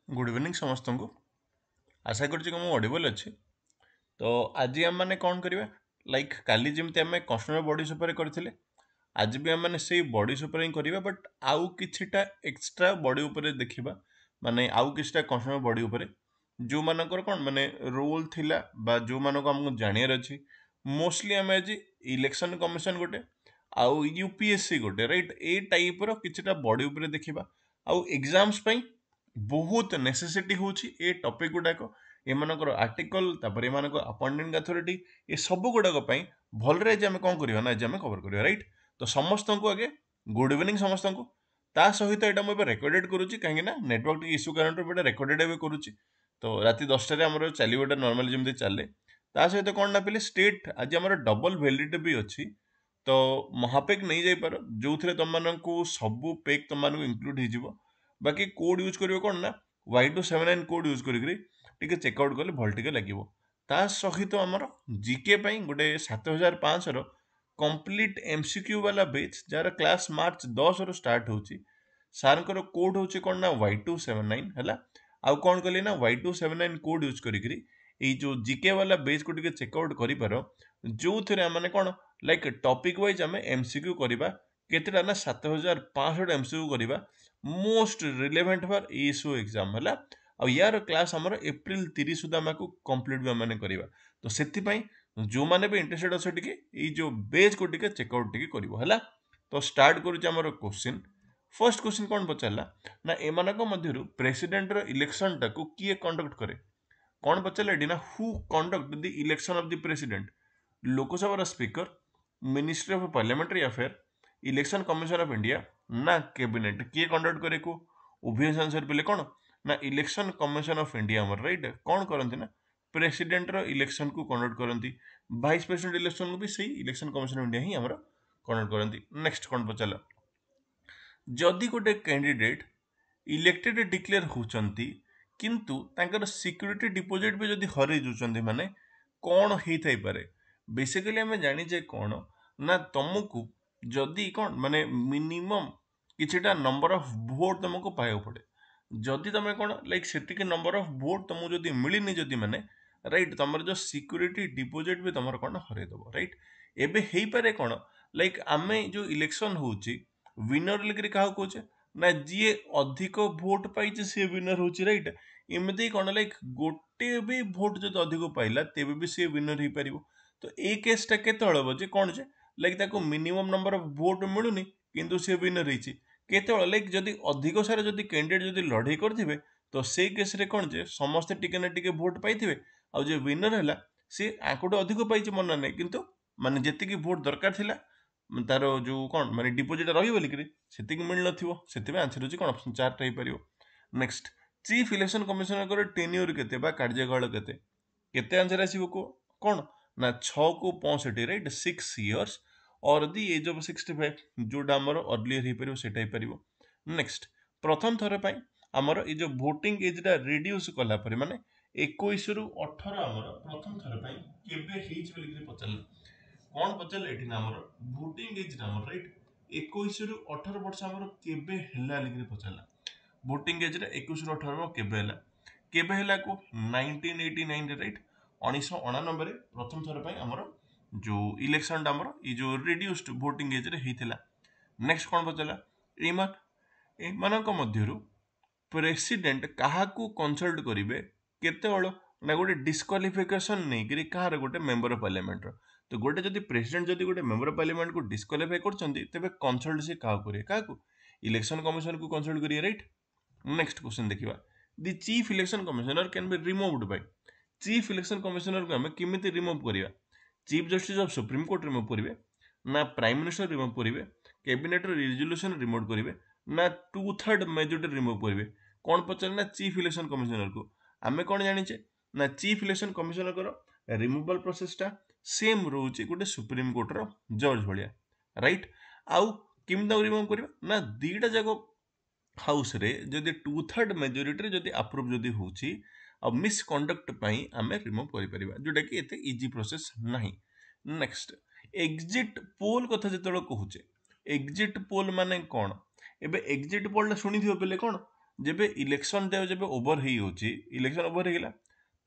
Good evening समस्त को। आशा करुच्ची कि ऑडिबल अच्छी। तो आज आम मैंने कौन करवा लाइक काली जमी आम कस्टमर बॉडीज करते आज भी आम से बॉडीज ही करवा बट आउ किछिटा एक्सट्रा बॉडी उपर देखा माने आउ किछिटा कस्टमर बॉडी उपर जो मानकर कौन माने रोल थिला बा जो मानको हमको जानियार अच्छी मोस्टली आम आज इलेक्शन कमिशन गोटे आउ यूपीएससी गोटे राइट ए टाइप रो किछिटा बॉडी उपर देखा आउ एग्जाम्स बहुत नेसेसिटी होची ए टॉपिक गुडाक एमानकर आर्टिकल तापर एमानकर अपॉइंटमेंट अथॉरिटी ए सब गुडाक पई भलरे जे हम कोन करिवा ना जे हम कवर करिवा राइट। तो समस्त को आगे गुड इवनिंग समस्त को ता सहित एटा म रेकॉर्डेड करूची काहे ना नेटवर्क इश्यू कारण बेटा रेकॉर्डेड एबे करूची। तो राति 10 रे हमर चलिबटा नॉर्मल जेमति चले ता सहित कोन ना पले स्टेट आज हमर डबल वैलिडिटी भी अछि। तो महापेक नहीं जाई पारो जो थरे तुम माननकु सब पेक तुम मानकु इंक्लूड ही जिवो बाकी कोड यूज करियो कोन ना Y279 कोड यूज करिकरी टिके चेकआउट कले भल टिके लागिवो। ता सहित हमर जीके पई गोटे 7500 रो कंप्लीट एमसीक्यू वाला बैच जार क्लास मार्च 10 रो स्टार्ट होची सार कोड होची कोन ना Y279 हला आउ कोन कली ना Y279 कोड यूज करिकरी ए जो जीके वाला बेस को टिके चेकआउट करि पारो जो थरे माने कोन लाइक टॉपिक वाइज हमें एमसीक्यू करिबा केतेटा ना 7500 एमसीक्यू करिबा most relevant for ESO exam हला आ यार क्लास हमर अप्रैल 30 सुधा माको कंप्लीट भी माने करिबा। तो सेति पई जो माने भी इंटरेस्टेड अछ टिके ए जो बेस को टिके चेकआउट टिके करिवो हला। तो स्टार्ट करूची हमर क्वेश्चन। फर्स्ट क्वेश्चन कोन पचारला ना एमानक मध्यरु प्रेसिडेंट रो इलेक्शन टाको किए कंडक्ट करे कौन पचारे ना who conduct the election of the president Lok Sabha speaker ministry of parliamentary affair election commission of India ना कैबिनेट किए कंडक्ट करे को ओबियस आंसर पहले कौन ना इलेक्शन कमिशन ऑफ इंडिया हमर राइट कौन करंती ना प्रेसिडेंट रो इलेक्शन को कंडक्ट करंती वाइस प्रेसिडेंट इलेक्शन को भी सही इलेक्शन कमिशन ऑफ इंडिया ही हमर कंडक्ट करंती। नेक्स्ट कौन पचाला जदि गोटे कैंडिडेट इलेक्टेड डिक्लेयर होचंती किंतु तांकर सिक्योरिटी डिपोजिट भी जदि हरई जुचंती माने कौन हेई थाई पारे बेसिकली हमें जानी जे कौन ना तुमको जदि कौन माने मिनिमम किछिटा नंबर ऑफ वोट तुमको पाए पड़े जदि तुम कौन लाइक सेतिक नंबर ऑफ वोट तुमको जदि मिलनी जदि माने राइट तुम जो सिक्योरिटी डिपोजिट भी तुम कौन हरई दब राइट। एबे हेई पारे कौन लाइक आमे जो इलेक्शन होची विनर लेकर क्या कहे ना जी अधिक भोट पाई सी विनर हो राइट एमती कौन लाइक गोटे भी भोट जो अधिक पाइला तेबे भी सी विनर हो पार। तो ये केसटा केत जे कौन जे लाइक ताको मिनिमम नंबर ऑफ भोट मिलूनी किंतु सी विनर होती केत लाइक जदि अधिक सारा जदि कैंडिडेट जदि लड़ाई करथिबे तो से केस रे कौन जे समस्ते टिके ना टिके भोट पाइथिबे आ जे विनर हैला सी आकोटे अधिक पाइछि मना नै किंतु माने जेतिकी भोट दरकार थिला तार जो कौन माने डिपोजिट रही बोलिक से मिल न आंसर होची कौन ऑप्शन 4 टा हो। Next chief election commissioner tenure केते बा कार्यकाल केते केते आंसर आसीबो को कौन ना 6 को 65 राइट 6 इयर्स और दी एज ऑफ 65 जोटा हमर अर्लियर हो पारिबो सेटा हो पारिबो। नेक्स्ट प्रथम थर पई हमर ए जो वोटिंग एजटा रिड्यूस कला परे माने 21 रु 18 हमर प्रथम थर पई केबे हेज बोलिक पचारला कौन पचारे ये आमर भोटिंग एज आमर राइट 21 रु 18 वर्ष आमर केबे हैला लिखि पचारला भोटिंग एज रे 21 रु 18 केबे हैला को 1989 रे राइट 1999 रे प्रथम थर पई आमर जो इलेक्शन आमर ई जो रिड्यूस्ड भोटिंग एज रे हेतिला। नेक्स्ट कौन पचारला एमानक मध्यरु प्रेसिडेंट काहाकू कंसल्ट करिवे केतेबेଳ ना गोटे डिस्क्वालिफिकेशन नहीं करी कहार गोटे मेंबर ऑफ पार्लियामेंट रो। तो गोटे जदि प्रेसिडेंट जदि गोटे मेंबर ऑफ पार्लियामेंट को डिस्क्वालिफाई करछंती तेबे कंसल्ट से काहा करिवे काहाकू इलेक्शन कमिशन को कंसल्ट करिवे राइट। नेक्स्ट क्वेश्चन देखिबा the chief election commissioner can be removed by chief election commissioner को हमें केमिति रिमूव करिवा chief justice of supreme court remove करिवे ना प्राइम मिनिस्टर रिमूव करिवे कैबिनेट रिजोल्यूशन रिमूव करिवे ना 2/3 मेजॉरिटी रिमूव करिवे कौन पचारे ना चीफ इलेक्शन कमिशनर को आमे कौन जानिचे ना चीफ इलेक्शन कमिशनर को रिमूवल प्रोसेसटा सेम रोचे गोटे सुप्रीम कोर्ट रो जज भलिया राइट। आउ केमिति रिमूव करिवा ना दीटा जाको हाउस रे जदि 2/3 मेजॉरिटी जदि अप्रूव जदि होची आ मिसकंडक्ट पई आमे रिमूव करि परिबा जोटा कि एते इजी प्रोसेस नाही। नेक्स्ट एग्जिट पोल कथा जतलो कहूचे एग्जिट पोल माने कोन एबे एग्जिट पोल ला सुनी थियो पहले कोन जेबे इलेक्शन डे जेबे ओवर ही होची इलेक्शन ओवर हेला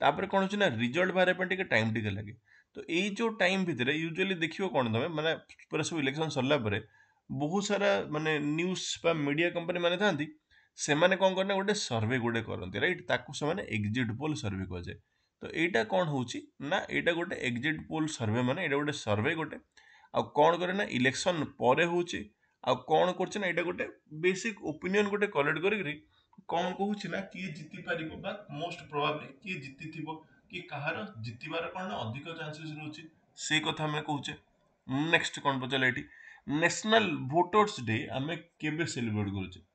तापर कौन होची ना रिजल्ट बाहर पे टिके टाइम टिके लगे तो एई जो टाइम भितरे यूजुअली देखियो कौन तमे माने पूरा सब इलेक्शन सरला परे बहुत सारा माने न्यूज बा मीडिया कंपनी माने थांती ସେମାନେ କଣ କରନ୍ତି ଗୋଟେ ସର୍ଭେ ଗୋଟେ କରନ୍ତି ରାଇଟ୍ ତାକୁ ସେମାନେ ଏକ୍ଜିଟ୍ ପୋଲ୍ ସର୍ଭେ କୁହାଯାଏ ତ ଏଇଟା କଣ ହଉଛି ନା ଏଇଟା ଗୋଟେ ଏକ୍ଜିଟ୍ ପୋଲ୍ ସର୍ଭେ ମାନେ ଏଇଟା ଗୋଟେ ସର୍ଭେ ଗୋଟେ ଆଉ କଣ କରେ ନା ଇଲେକ୍ସନ ପରେ ହଉଛି ଆଉ କଣ କରୁଛି ନା ଏଇଟା ଗୋଟେ ବେସିକ୍ ଓପିନିଅନ ଗୋଟେ କଲେକ୍ଟ କରିକିରି କଣ କହୁଛି ନା କିଏ ଜିତି ପାରିବ ବା ମୋଷ୍ଟ ପ୍ରୋବାବଲି କିଏ ଜିତିଥିବ କି କାହାର ଜିତିବାର କଣ ଅଧିକ ଚାନ୍ସେସ୍ ରହୁଛି ସେଇ କଥା ଆମେ କହୁଛେ ନେକ୍ସଟ କଣ ପଚାରିଲା ଏଠି ନ୍ୟାସନାଲ ଭୋଟର୍ସ ଡେ ଆମେ କେବେ ସେଲିବ୍ରେଟ କରୁଛେ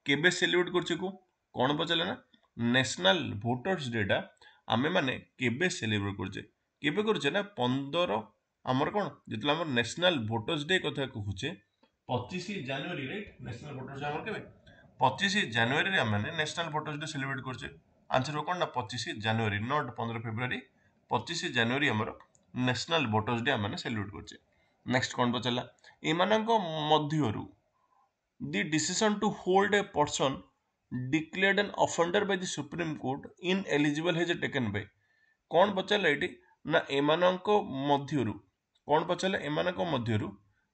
केबे सेलिब्रेट करछे को कौन पचारे ना नेशनल भोटर्स डे टा आमे माने केबे सेलिब्रेट करछे केबे करछे ना 15 हमर कोन जेतला हमर नेशनल भोटर्स डे कथा कहूचे 25 जनवरी राइट नेशनल भोटर्स डे हमर केबे 25 जनवरी रे हमने नेशनल भोटर्स डे सेलिब्रेट करछे आंसर कोन ना 25 जनवरी नॉट 15 फरवरी 25 जनवरी हमर नेशनल भोटर्स डे हमने सेलिब्रेट करछे नेक्स्ट कोन पचारला एमानंको मध्यरु the decision to hold a person declared an offender by the Supreme Court ineligible has taken by कौन पचारला एटी ना एमानंको मध्यरु कौन पचारला एमानंको मध्यरु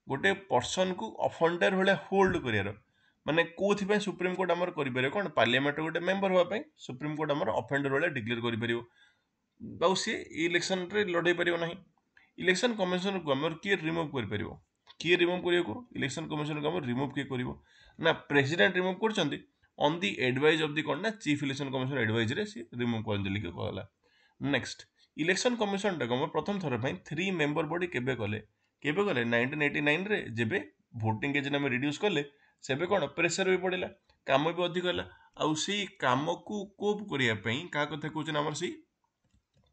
गोटे पर्सन को अफेंडर भले होल्ड करियार माने कोथि पे सुप्रीम कोर्ट हमर करि परियो कोन पार्लियामेंट गोटे मेंबर होवा पे सुप्रीम कोर्ट हमर अफेंडर भले डिक्लेयर करि परियो बाउ से इलेक्शन रे लड़े परियो नाही इलेक्शन कमिशन को हमर किए रिमूव करि परियो किए रिमूव करियो को इलेक्शन कमिशन को हमर रिमूव किए करिवो ना प्रेसिडेंट रिमूव करचंदी on the advice of the कोन ना चीफ इलेक्शन कमिशन एडवाइस रे से रिमूव कर देली के कहला नेक्स्ट इलेक्शन कमिशन टा हम प्रथम थर पई 3 मेंबर बॉडी केबे कले 1989 रे जेबे वोटिंग एज हम रिड्यूस कले सेबे कोन प्रेशर भी पड़िला काम भी अधिक होला आउ सेई काम को कोप करिया पई का कथा कहउछन हमर सेई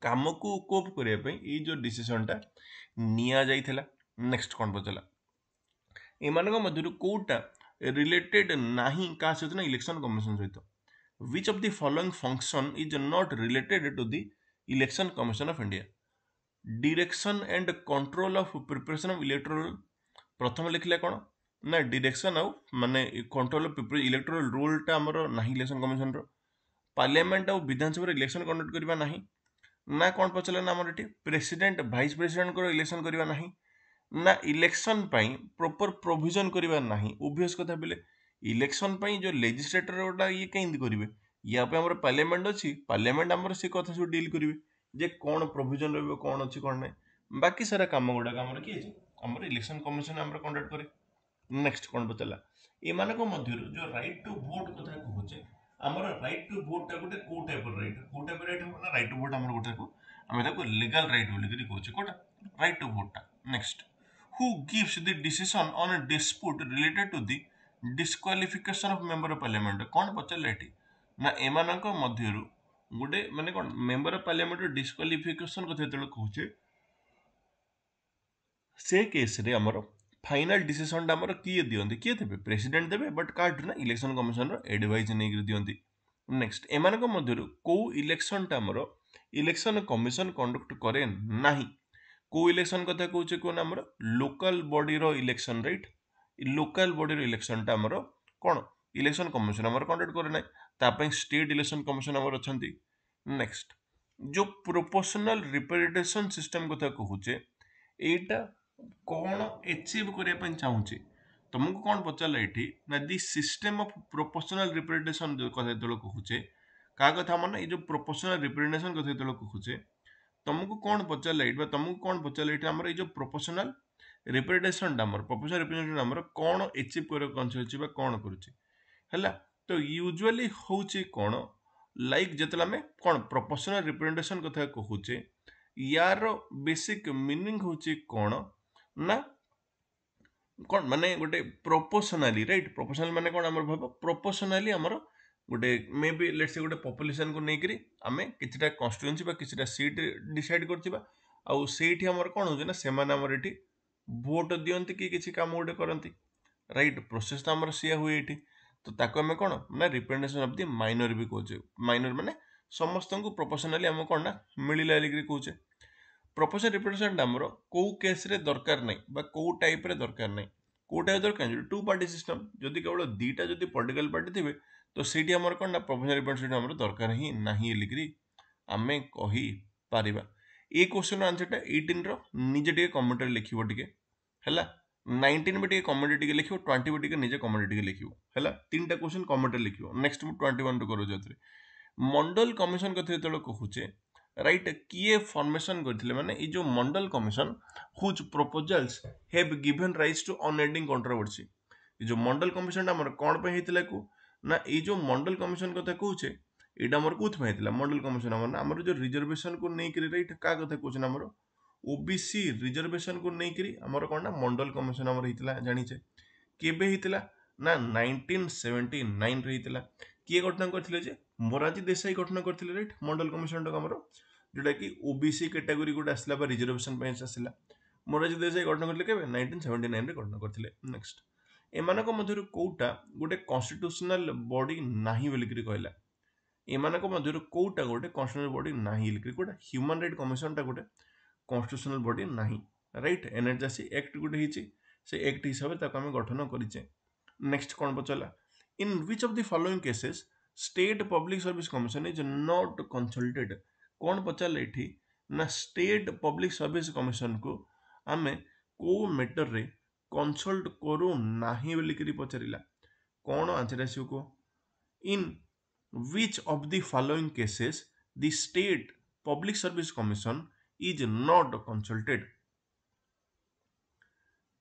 काम को कोप करिया पई ई जो डिसीजन टा निया जाइथिला नेक्स्ट कोन पचला एमानक मध्यरु कोटा रिलेटेड नाही का सहित ना इलेक्शन कमिशन सहित which of the following function is not related to the election commission of India direction and control of preparation of electoral प्रथम लिखले कोन ना डिरेक्शन आउ माने कंट्रोल ऑफ इलेक्टोरल रोल टा हमर नाही इलेक्शन कमिशन रो पार्लियामेंट आउ विधानसभा इलेक्शन कंडक्ट करबा नाही ना कौन पचला ना हमर एटी प्रेसिडेंट वाइस प्रेसिडेंट को इलेक्शन करबा नाही ना इलेक्शन पाई प्रॉपर प्रोविजन करबा नाही ओबियस कथा बेले इलेक्शन पाई जो लेजिस्लेटर ओटा ये केंद करिवे या पे हमर पार्लियामेंट अछि पार्लियामेंट हमर से कथा सु डील करिवे जे कोन प्रोविजन रहबो कोन अछि कोन नै बाकी सारा काम गुडा हमर की अछि हमर इलेक्शन कमिशन हमर कंडक्ट करे नेक्स्ट कोन बचला ए मानको मध्यरु जो राइट टू वोट कथा कहूचे हमर राइट टू वोट टा गोटे को टाइप राइट ना राइट टू वोट हमर गोटे को हम ताको लीगल राइट बोली करी कहूचे कोटा राइट टू वोट टा next who gives the decision on a dispute related to the disqualification of member of parliament कौन पचारे एठी ना एमानक मध्यरु गोटे माने कोन मेंबर ऑफ पार्लियामेंट डिस्क्वालिफिकेशन कथा जेतले कहूचे से केस रे हमर फाइनल डिसीजन हमर किए दियंती किए देबे प्रेसिडेंट देबे बट कार्ड ना इलेक्शन कमिशन रो एडवाइस नै दियंती नेक्स्ट एमानक मध्यरु को इलेक्शन टा हमर इलेक्शन कमिशन कंडक्ट करे नाही को इलेक्शन कथा कहूचे कोन हमर लोकल बॉडी रो इलेक्शन राइट लोकल बॉडी रो इलेक्शन टा हमर कोन इलेक्शन कमिशन हमर कंडक्ट करे नै ता पई स्टेट इलेक्शन कमिशन हमर अछंती नेक्स्ट जो प्रोपोर्शनल रिप्रेजेंटेशन सिस्टम कथा कहूचे एटा कोन अचीव करे पई चाहूचे तुमको कोन पचारला एठी ना the system of proportional representation कथा जेतलो कहूचे का कथा मन ए जो प्रोपोर्शनल रिप्रेजेंटेशन कथा जेतलो कहूचे तुमको कौन पचारला एठी तुमको कौन पचारला एठी हमर ए जो प्रोपोर्शनल रिप्रेजेंटेशन हमर प्रोपोर्शनल रिप्रेजेंटेशन हमर कौन अचीव करे कन्सेप्ट बा कौन करूची हला तो यूजुअली होची कौन लाइक जेतला में कौन प्रोपोर्शनल रिप्रेजेंटेशन कथा कहूचे यार बेसिक मीनिंग होची कौन ना कौन माने गोटे प्रोपोर्शनली राइट प्रोपोर्शनल माने कौन हमर भाबो प्रोपोर्शनली हमर गोटे मे बी लेट्स से गोटे पॉपुलेशन को नेकरी आमे किछटा कॉन्स्टिट्यूएंसी बा किछटा सीट डिसाइड करथिबा आउ सेठी हमर कोन होजे ना सेमान हमर एठी वोट दियंती कि किछि काम गोटे करंती राइट प्रोसेस त हमर सिया हुए एठी तो ताको हमें कोन ना रिप्रेजेंटेशन ऑफ द माइनर भी कहूचे माइनर माने समस्त को प्रोपोर्शनली हम कोन ना मिलिला लिग्री कहूचे प्रोपोर्शनल रिप्रेजेंटेशन हमर को केस रे दरकार नै बा को टाइप रे दरकार नै को टाइप दरकार टू पार्टी सिस्टम जदि केवल दीटा जदि पॉलिटिकल पार्टी थिबे तो ସେଇଠି ଆମର କ'ଣ ନା ପ୍ରୋଭିଜନାଲ ରିପ୍ରେଜେଣ୍ଟେଟିଭ ଆମର ଦରକାର ହିଁ ନାହିଁ ବୋଲିକିରି ଆମେ କହିପାରିବା। ଏ କ୍ୱେଶ୍ଚନର ଆନ୍ସରଟା 18ର ନିଜେ ଟିକେ କମେଣ୍ଟରେ ଲେଖିବ ଟିକେ ହେଲା। 19 ବି ଟିକେ କମେଣ୍ଟରେ ଟିକେ ଲେଖିବ, 20 ବି ଟିକେ ନିଜେ କମେଣ୍ଟରେ ଟିକେ ଲେଖିବ ହେଲା। ତିନିଟା କ୍ୱେଶ୍ଚନ କମେଣ୍ଟରେ ଲେଖିବ। ନେକ୍ସଟ ମୁଁ 21 କରୁଛି ଏଥିରେ। ମଣ୍ଡଲ କମିଶନ କଥା ଯେତେବେଳେ କହୁଛେ ରାଇଟ୍, କିଏ ଫର୍ମେସନ କରିଥିଲେ, ମାନେ ଏଇ ଯୋଉ Mandal commission whose proposals have given rise to unending controversy. ଏ ଯୋଉ ମଣ୍ଡଲ କମିଶନଟା ଆମର କ'ଣ ପାଇଁ ହେଇଥିଲା କୁ ନା ଏଇ ଯୋଉ ମଣ୍ଡଲ କମିଶନ କଥା କହୁଛେ ଏଇଟା ଆମର କୋଉଥିପାଇଁ ହେଇଥିଲା। ମଣ୍ଡଲ କମିଶନ ଆମର ଯୋଉ ରିଜର୍ଭେସନକୁ ନେଇକିରି ରାଇଟ୍, କାହା କଥା କହୁଛେ ନା ଆମର ଓବିସି ରିଜର୍ଭେସନକୁ ନେଇକିରି ଆମର କ'ଣ ନା ମଣ୍ଡଲ କମିଶନ ଆମର ହେଇଥିଲା ଜାଣିଛେ। କେବେ ହେଇଥିଲା ନା 1979ରେ ହେଇଥିଲା। କିଏ ଗଠନ କରିଥିଲେ ଯେ ମୋରାରଜୀ ଦେଶାଇ ଗଠନ କରିଥିଲେ ରାଇଟ୍ ମଣ୍ଡଲ କମିଶନଟାକୁ ଆମର, ଯୋଉଟା କି ଓବିସି କ୍ୟାଟାଗୋରୀ ଗୋଟେ ଆସିଲା ବା ରିଜର୍ଭେସନ ପାଇଁ ଆସିଲା। ମୋରାରଜୀ ଦେଶାଇ ଗଠନ କରିଥିଲେ କେବେ 1979ରେ ଗଠନ କରିଥିଲେ। ନେକ୍ସଟ, ଏମାନଙ୍କ ମଧ୍ୟରୁ କୋଉଟା ଗୋଟେ କନଷ୍ଟିଟ୍ୟୁସନାଲ ବଡି ନାହିଁ ବୋଲିକିରି କହିଲା। ଏମାନଙ୍କ ମଧ୍ୟରୁ କୋଉଟା ଗୋଟେ କନଷ୍ଟିଟ୍ୟୁସନାଲ ବଡି ନାହିଁ ବୋଲିକିରି, କୋଉଟା ହ୍ୟୁମାନ ରାଇଟ୍ କମିଶନଟା ଗୋଟେ କନଷ୍ଟିଟ୍ୟୁସନାଲ ବଡି ନାହିଁ ରାଇଟ୍। ଏନର୍ଜି ଆକ୍ଟ ଗୋଟେ ହେଇଛି, ସେ ଆକ୍ଟ ହିସାବରେ ତାକୁ ଆମେ ଗଠନ କରିଛେ। ନେକ୍ସଟ କ'ଣ ପଚାରିଲା, in which of the following cases state public service commission is not consulted। କ'ଣ ପଚାରିଲା ଏଠି ନା ଷ୍ଟେଟ୍ ପବ୍ଲିକ ସର୍ଭିସ କମିଶନକୁ ଆମେ କୋଉ ମ୍ୟାଟରରେ କନସଲ୍ଟ କରୁ ନାହିଁ ବୋଲିକିରି ପଚାରିଲା। କ'ଣ ଆନ୍ସର ଆସିବ କୁହ। In which of the following cases the state public service commission is not consulted।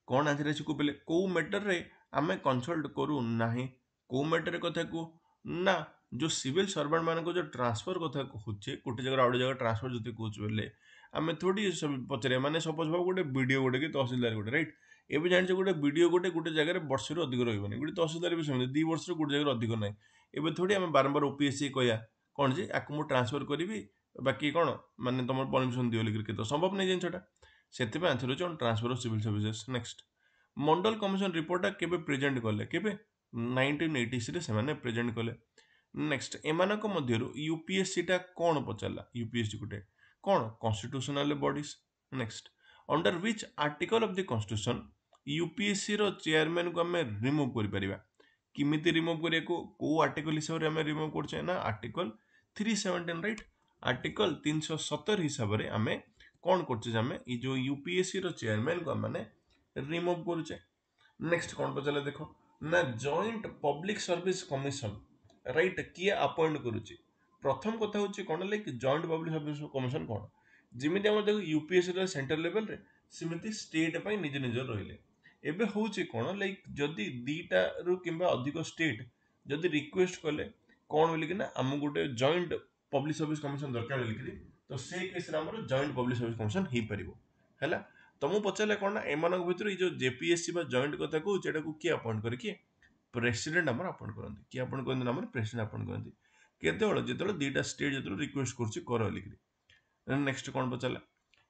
କ'ଣ ଆନ୍ସର ଆସିବ କହିଲେ, କୋଉ ମ୍ୟାଟରରେ ଆମେ କନସଲ୍ଟ କରୁ ନାହିଁ। କୋଉ ମ୍ୟାଟର କଥା କୁହ ନା जो सिविल सर्वेंट मान जो ट्रांसफर कथा कहे गोटे जगह आउ जगह ट्रांसफर जो कहे बोले आम थोड़ी सब पचारे मैंने सपोज भाव गोटे बीडीओ गोटे कि तहसिलदार गोटे राइट। एवं जानी गोटे बीडीओ गोटे गोटे जगह वर्ष रु अधिक रही गोटे तहसिलदार भी सेमती 2 वर्ष गोटे जगह अधिक ना। एवं थोड़ी आम बारंबार ओपीएससी कहया कौन जी आपको मुझे ट्रांसफर करी बाकी कौन मानने तुम परमिशन दियो लिख तो संभव नहीं जिनटा से आंसर हो transfer of civil services. Next, Mandal commission रिपोर्टा केबे प्रेजेंट कले केबे 1986 से माने प्रेजेंट कले। नेक्स्ट, एमानक मध्यरु यूपीएससी टा कौन पचारला, यूपीएससी गोटे कौन constitutional bodies. Next, under which article of the constitution UPSC रो चेयरमैन को हमें रिमूव करि परिबा। किमिति रिमूव करिया को आर्टिकल हिसाब रे हमें रिमूव करछे ना आर्टिकल 317 राइट। आर्टिकल 317 हिसाब रे हमें कौन करछे हमें ई जो यूपीएससी रो चेयरमैन को हमें रिमूव करछे। नेक्स्ट कौन पचारला देखो ना joint public service commission right किए अपॉइंट करुच्ची। प्रथम कथा हूँ कौन like joint public service commission कौन जमी आम देखो यूपीएससी सेंट्रल लेवल रे सेमती स्टेट पर निज निज रहिले। एबे होउची कौन लाइक जदि दीटा रु किंबा अधिक स्टेट जदि रिक्वेस्ट कले कौन बोलिक ना आम गोटे जॉइंट पब्लिक सर्विस कमिशन दरकार बोलिक तो से केस रे हमर जॉइंट पब्लिक सर्विस कमिशन हो परिबो हैला। तुमको पचारे कौन ना एमानक भितर जो जेपीएससी बा जॉइंट कथा कहूँ एटा को किए अपॉइंट करे किए प्रेसिडेंट आमर अपॉइंट करते कि अपॉइंट करते आमर प्रेसिडेंट अपॉइंट करते केतेबेले जेतेबेले दीटा स्टेट जेतेबेले रिक्वेस्ट करछि कर लिखि। नेक्स्ट कौन पचारला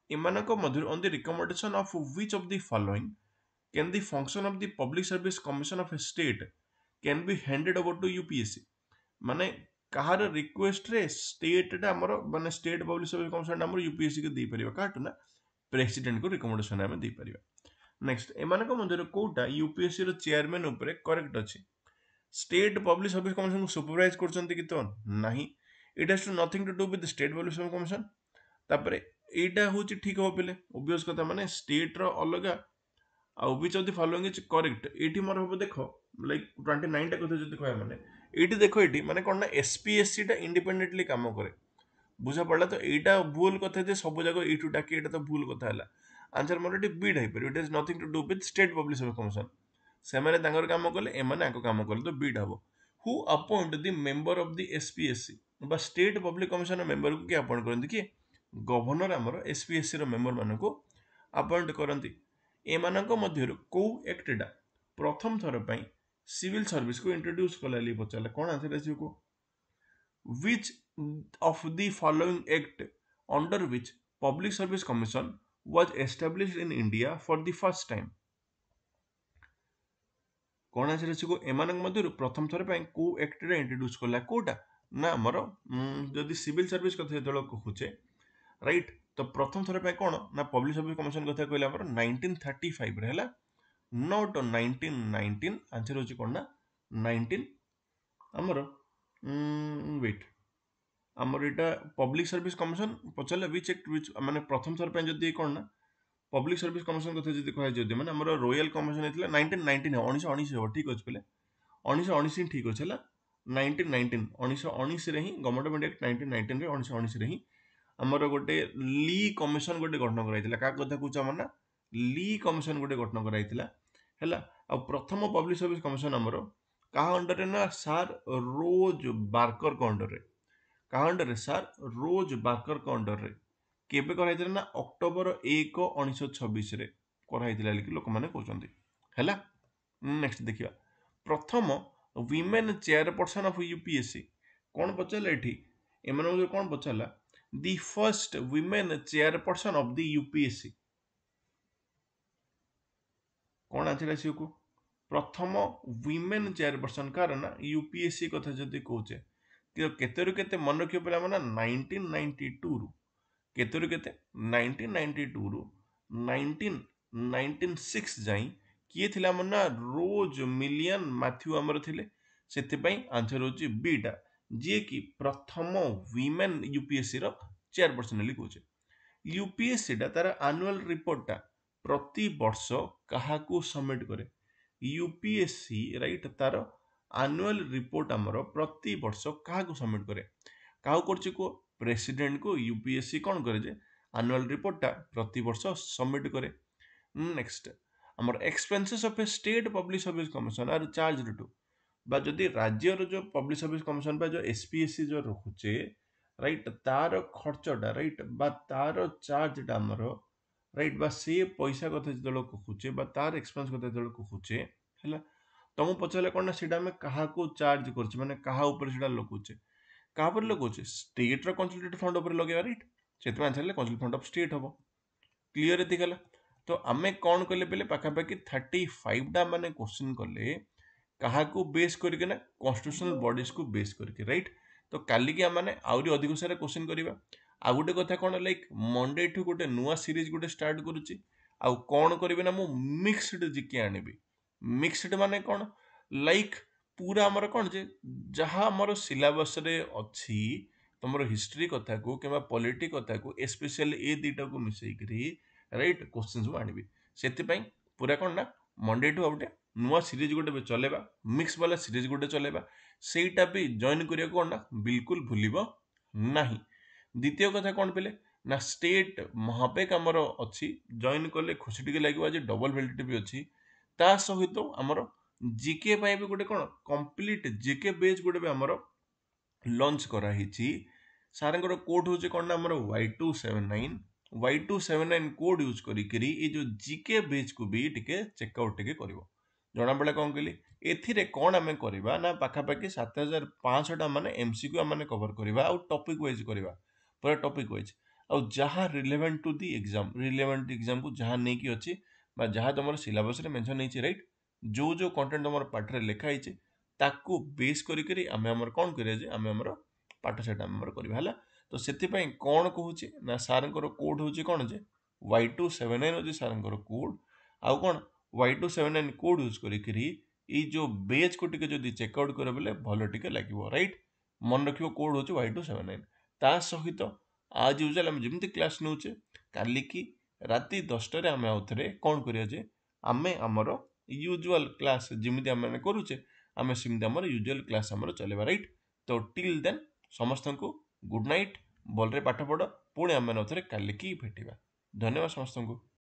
एमानक मध्य on the recommendation of which of the following can the function of the public service commission of a state can be handed over to UPSC. माने कहार रिक्वेस्ट रे स्टेट टा हमर माने स्टेट पब्लिक सर्विस कमिशन हमर UPSC के दे परिबा काटू ना प्रेसिडेंट को रिकमेंडेशन हमें दे परिबा। नेक्स्ट, एमानक मध्य कोटा यूपीएससी रो चेयरमैन ऊपर करेक्ट अछि। स्टेट पब्लिक सर्विस कमिशन को सुपरवाइज करछंती कि तो नाही, it has to nothing to do with state public service commission. तापरे एटा होची ठीक हो पिले ऑब्वियस कथा माने स्टेट रो अलगा आ which of the following is correct. एठी मोर हो देखो लाइक 29 टा कथा जति कहया माने एठी देखो एठी माने कोन ना एसपीएससी टा इंडिपेंडेंटली काम करे बुझा पड़ला। तो एटा भूल कथा जे सब जगह एठू डाके एटा तो भूल कथा हला। आंसर मोर एठी बी ढाई पर it has nothing to do with state public service commission. सेमाने तांकर काम कले एमाने आको काम कले तो बीट हबो। Who appoint the member of the SPSC बा स्टेट पब्लिक कमिशन मेंबर को के अपॉइंट करंती कि गवर्नर हमर एसपीएससी रो मेंबर मानको को अपॉइंट करंती। एमानक मध्यरु को एक्टडा प्रथम थर पई सिविल सर्विस को इंट्रोड्यूस कलाली पचाला कोन आंसर आसी को which of the following act under which public service commission was established in India for the first time। कौन आंसर अछि को एमानक मध्यरु प्रथम थर पई को एक्ट रे इंट्रोड्यूस कला कोटा ना हमर जदि सिविल सर्विस कथा जेतलो कहूचे राइट। तो प्रथम थर पई कोन ना पब्लिक सर्विस कमिशन कथा कहला हमर 1935 रे हला नॉट 1919। आंसर होची कोन ना ଆମର वेट आमर यहाँ पब्लिक सर्विस कमिशन पचारे विच एक्ट विच माने प्रथम थर पे जदि कौन ना पब्लिक सर्विस कमिशन कथा जब कहुए मैंने आम रोयल कमिशन होता 1919 1919 हम ठीक अच्छे पे 1919 ही ठीक अच्छे है 1919 1919 ही गवर्नमेंट एक्ट 1919 1919 ही आमर गोटे ली कमिशन गोटे गठन कराइला क्या कथा कौच आम ना ली कमिशन गोटे गठन कराइला है आ प्रथम पब्लिक सर्विस कमिशन आमर क्या अंडर ना सार रोज बार्कर को अंडर क्या अंडर सार रोज बार्कर को अंडर केबे कराइला ना अक्टोबर 1 1926 रे कराइला लोक मैंने कहते है नेक्स्ट देखिए प्रथम विमेन चेयरपर्सन ऑफ यूपीएससी कौन पचारा ये एम कौन पचारा the first women chairperson of the UPSC कौन आंसर आस प्रथम विमेन चेयरपर्सन कार ना यूपीएससी कथा जदि कौचे केतेरु केते मन रखियो पे ना 1992 रु केतेरु केते 1992 रु 1996 जाई किए थिला मन ना रोज मिलियन मैथ्यू आमर थिले सेथिपाई आंसर होची बीटा जे कि प्रथम विमेन यूपीएससी रो चेयरपर्सन ले कौचे यूपीएससी टा तार एनुअल रिपोर्ट टा प्रति वर्ष काहाकू सबमिट करे यूपीएससी राइट तार एनुअल रिपोर्ट आमर प्रति वर्ष काहाकू सबमिट करे काहू करछि को प्रेसिडेंट को यूपीएससी कौन करे जे एनुअल रिपोर्ट टा प्रति वर्ष सबमिट करे नेक्स्ट आमर expenses of a state public service commission are charge to बा जदि राज्यर जो पब्लिक सर्विस कमिशन बा जो एसपीएससी जो रखुचे राइट तार खर्चटा राइट बा तार चार्जटा आमर राइट बा से पैसा कथा जो कहुचे बा तार एक्सपेंस कथा जो कहुचे है तुम पचारे कौन ना सीटा आम क्या चार्ज कर माने क्या लगुचे क्या लगुचे स्टेट कंसोलिडेटेड फंड उपर लगे राइट से answer consolidated fund of state हम क्लीयर ये गला तो आम कौन कले पे पाखापाखि 35 टा माने क्वेश्चन कले क्या बेस करके ना कन्स्टिट्यूशनल बॉडीज को बेस करके राइट तो काली की आम आहरी अधिक सारा क्वेश्चन करवा आ गोटे कथा कौन लाइक मंडे ठू गोटे नुआ सीरीज गोटे स्टार्ट करुच्ची आउ कौन करेंगे ना मु मिक्सड जिके आनिबी मिक्सड माने कौन लाइक पूरा आमर कौन जे जहाँ आमर सिलेबस रे अच्छी तुम हिस्ट्री कथा को कि पॉलिटी कथा को स्पेशली ए दुटा को मिसेकरी राइट क्वेश्चन सब आनिबी से पूरा कौन ना मंडे ठू गोटे नुआ सीरीज गोटे चलेबा मिक्स वाला सीरीज गोटे चलेबा सेटा भी जॉइन करिया कौन ना बिल्कुल भूलिबो नाही द्वितीय कथा कौन पे ना स्टेट महापेक आमर अच्छी जॉइन कले खुशी टिके लगे आज डबल वैलिडिटी भी अच्छी ता सहित आमर जीके भी गोटे कौन कंप्लीट जीके बेस गोटे भी आमर लॉन्च कराही सार कोड हूँ कौन ना आमर Y279 Y279 कोड यूज करी जो जीके बेस को भी टिके चेकआउट टिके करिवो जना पड़ा कौन कहली एथिरे कौन आम करवा ना पाखापाखि 7500 माने एमसीक्यू आम कवर करवा आउ टॉपिक वाइज करवा पूरा टॉपिक वाइज आउ जहाँ relevant to the exam relevant exam को जहाँ नहीं कि अच्छी जहाँ तुम सिलेबस रे मेंशन नहीं राइट जो जो कंटेंट तुम पाठ रे लिखाई ताकू बेस करी आम आमर कौन करिया आम आमर पाठ सेटा आमर करवा है तो से कौन कहूँ ना सार कोड हूँ कौन जे Y279 हूँ सार कोड आउ कौन Y279 कोड यूज करी ये जो बेच को टिके जदि चेकआउट करे बोले भल टिके लगे राइट मन रखियो कोड हूँ Y279 ता सहित आज यूजुअल आम जमी क्लास नौचे काली की राति 10टार आम आउ थे कौन करिया आम आमर यूजुअल क्लास जमी आम करुचे आम सेमती आम यूजुअल क्लास आम चलेबा राइट तो टिल देन समस्त को गुड नाइट भलरे पाठ पढ़ पुणी आम थे काली की भेटिबा धन्यवाद समस्त को।